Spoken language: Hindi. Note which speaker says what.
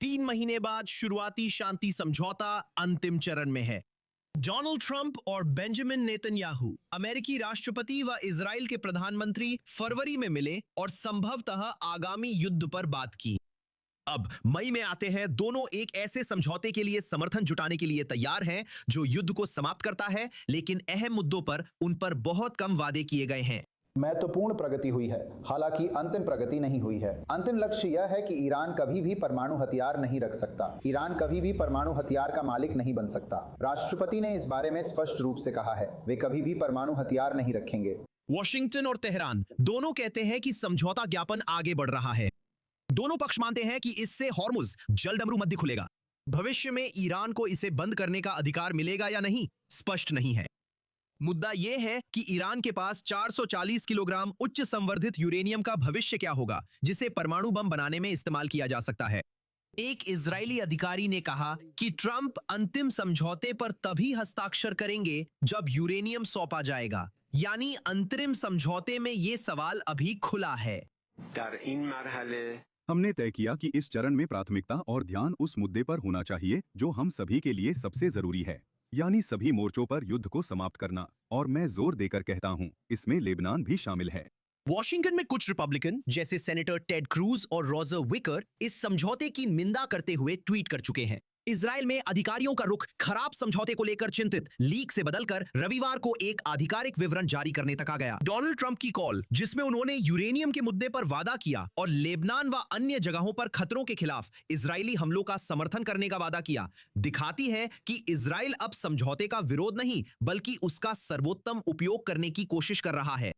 Speaker 1: 3 महीने बाद शुरुआती शांति समझौता अंतिम चरण में है। डोनाल्ड ट्रंप और बेंजामिन नेतन्याहू अमेरिकी राष्ट्रपति व इजराइल के प्रधानमंत्री फरवरी में मिले और संभवतः आगामी युद्ध पर बात की। अब मई में आते हैं, दोनों एक ऐसे समझौते के लिए समर्थन जुटाने के लिए तैयार हैं जो युद्ध को समाप्त करता है, लेकिन अहम मुद्दों पर उन पर बहुत कम वादे किए गए हैं।
Speaker 2: महत्वपूर्ण प्रगति हुई है, हालांकि अंतिम प्रगति नहीं हुई है। अंतिम लक्ष्य यह है कि ईरान कभी भी परमाणु हथियार नहीं रख सकता। ईरान कभी भी परमाणु हथियार का मालिक नहीं बन सकता। राष्ट्रपति ने इस बारे में स्पष्ट रूप से कहा है, वे कभी भी परमाणु हथियार नहीं रखेंगे।
Speaker 1: वॉशिंगटन और तेहरान दोनों कहते हैं कि समझौता ज्ञापन आगे बढ़ रहा है। दोनों पक्ष मानते हैं कि इससे हॉर्मुज जलडमरू मध्य खुलेगा। भविष्य में ईरान को इसे बंद करने का अधिकार मिलेगा या नहीं, स्पष्ट नहीं है। मुद्दा यह है कि ईरान के पास 440 किलोग्राम उच्च संवर्धित यूरेनियम का भविष्य क्या होगा, जिसे परमाणु बम बनाने में इस्तेमाल किया जा सकता है। एक इजरायली अधिकारी ने कहा कि ट्रंप अंतिम समझौते पर तभी हस्ताक्षर करेंगे जब यूरेनियम सौंपा जाएगा, यानी अंतरिम समझौते में यह सवाल अभी खुला है।
Speaker 3: हमने तय किया कि इस चरण में प्राथमिकता और ध्यान उस मुद्दे पर होना चाहिए जो हम सभी के लिए सबसे जरूरी है, यानी सभी मोर्चों पर युद्ध को समाप्त करना। और मैं जोर देकर कहता हूं, इसमें लेबनान भी शामिल है।
Speaker 1: वॉशिंगटन में कुछ रिपब्लिकन जैसे सेनेटर टेड क्रूज और रॉजर विकर इस समझौते की निंदा करते हुए ट्वीट कर चुके हैं। इजराइल में अधिकारियों का रुख खराब समझौते को लेकर चिंतित लीक से बदलकर रविवार को एक आधिकारिक विवरण जारी करने तक आ गया। डोनाल्ड ट्रंप की कॉल, जिसमें उन्होंने यूरेनियम के मुद्दे पर वादा किया और लेबनान व अन्य जगहों पर खतरों के खिलाफ इजरायली हमलों का समर्थन करने का वादा किया, दिखाती है कि इजराइल अब समझौते का विरोध नहीं बल्कि उसका सर्वोत्तम उपयोग करने की कोशिश कर रहा है।